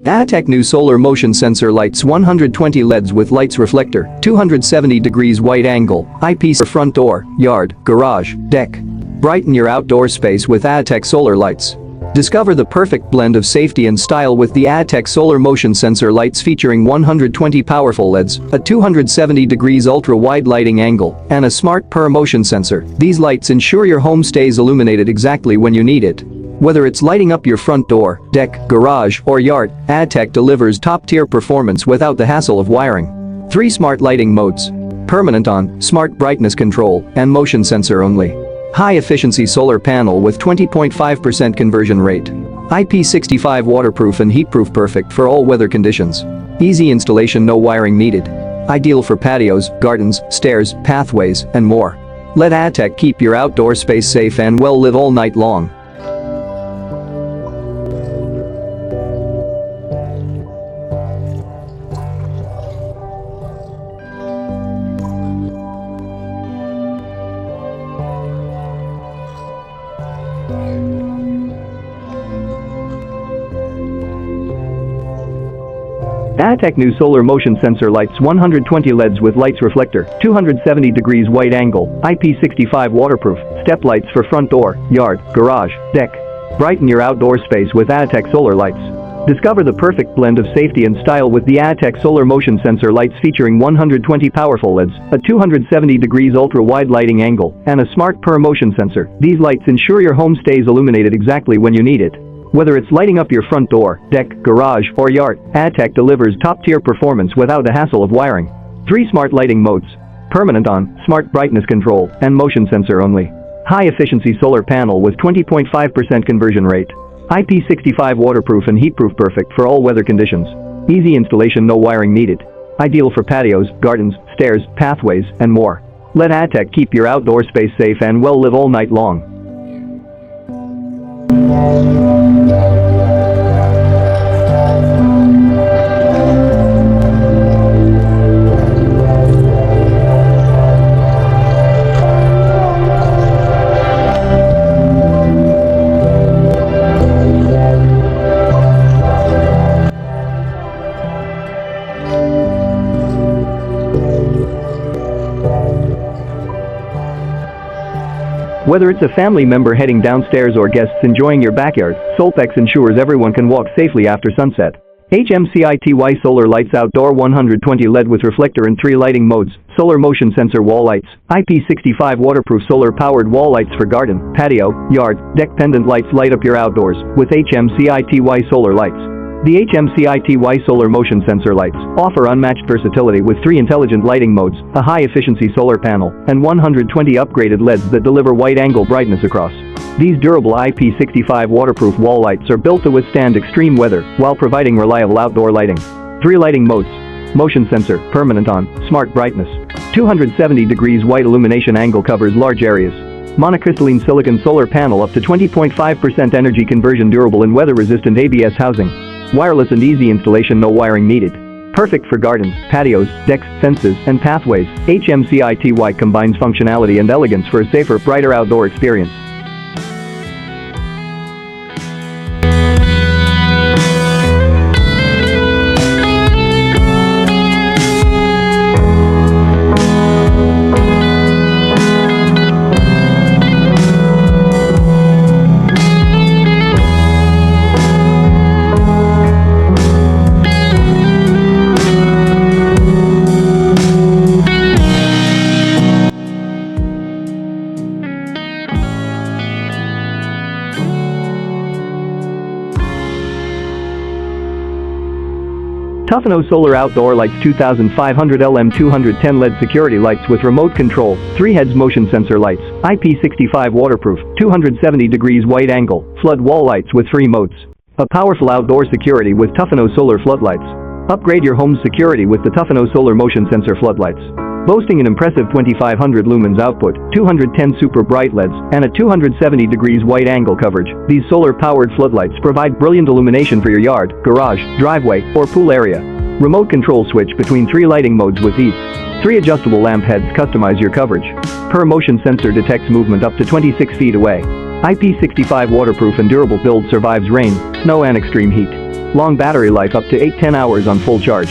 Atec new solar motion sensor lights 120 LEDs with lights reflector, 270 degrees wide angle, eyepiece for front door, yard, garage, deck. Brighten your outdoor space with Atec solar lights. Discover the perfect blend of safety and style with the Atec solar motion sensor lights featuring 120 powerful LEDs, a 270 degrees ultra-wide lighting angle, and a smart motion sensor. These lights ensure your home stays illuminated exactly when you need it. Whether it's lighting up your front door, deck, garage, or yard, Atec delivers top-tier performance without the hassle of wiring. 3 smart lighting modes: permanent on, smart brightness control, and motion sensor only. High-efficiency solar panel with 20.5% conversion rate. IP65 waterproof and heatproof, perfect for all weather conditions. Easy installation, no wiring needed. Ideal for patios, gardens, stairs, pathways, and more. Let Atec keep your outdoor space safe and well lit all night long. Atec new solar motion sensor lights 120 LEDs with lights reflector, 270 degrees wide angle, IP65 waterproof, step lights for front door, yard, garage, deck. Brighten your outdoor space with Atec solar lights. Discover the perfect blend of safety and style with the Atec solar motion sensor lights featuring 120 powerful LEDs, a 270 degrees ultra-wide lighting angle, and a smart motion sensor. These lights ensure your home stays illuminated exactly when you need it. Whether it's lighting up your front door, deck, garage, or yard, Atec delivers top-tier performance without the hassle of wiring. 3 smart lighting modes: permanent on, smart brightness control, and motion sensor only. High-efficiency solar panel with 20.5% conversion rate. IP65 waterproof and heatproof, perfect for all weather conditions. Easy installation, no wiring needed. Ideal for patios, gardens, stairs, pathways, and more. Let Atec keep your outdoor space safe and well lit all night long. Whether it's a family member heading downstairs or guests enjoying your backyard, Solpex ensures everyone can walk safely after sunset. HMCITY solar lights outdoor 120 LED with reflector in 3 lighting modes: solar motion sensor wall lights, IP65 waterproof solar powered wall lights for garden, patio, yard, deck. Pendant lights light up your outdoors with HMCITY solar lights. The HMCITY solar motion sensor lights offer unmatched versatility with 3 intelligent lighting modes, a high-efficiency solar panel, and 120 upgraded LEDs that deliver wide-angle brightness across. These durable IP65 waterproof wall lights are built to withstand extreme weather while providing reliable outdoor lighting. 3 lighting modes: motion sensor, permanent on, smart brightness. 270 degrees wide illumination angle, covers large areas. Monocrystalline silicon solar panel, up to 20.5% energy conversion, durable and weather-resistant ABS housing. Wireless and easy installation, no wiring needed. Perfect for gardens, patios, decks, fences, and pathways. HMCITY combines functionality and elegance for a safer, brighter outdoor experience. Tufano Solar Outdoor Lights 2500 LM 210 LED security lights with remote control, 3 heads motion sensor lights, IP65 waterproof, 270 degrees wide angle, flood wall lights with 3 modes. A powerful outdoor security with Tufano Solar floodlights. Upgrade your home's security with the Tufano Solar motion sensor floodlights. Boasting an impressive 2500 lumens output, 210 super bright LEDs, and a 270 degrees wide angle coverage, these solar-powered floodlights provide brilliant illumination for your yard, garage, driveway, or pool area. Remote control switch between 3 lighting modes with ease. 3 adjustable lamp heads customize your coverage. Per motion sensor detects movement up to 26 feet away. IP65 waterproof and durable build survives rain, snow and extreme heat. Long battery life up to 8-10 hours on full charge.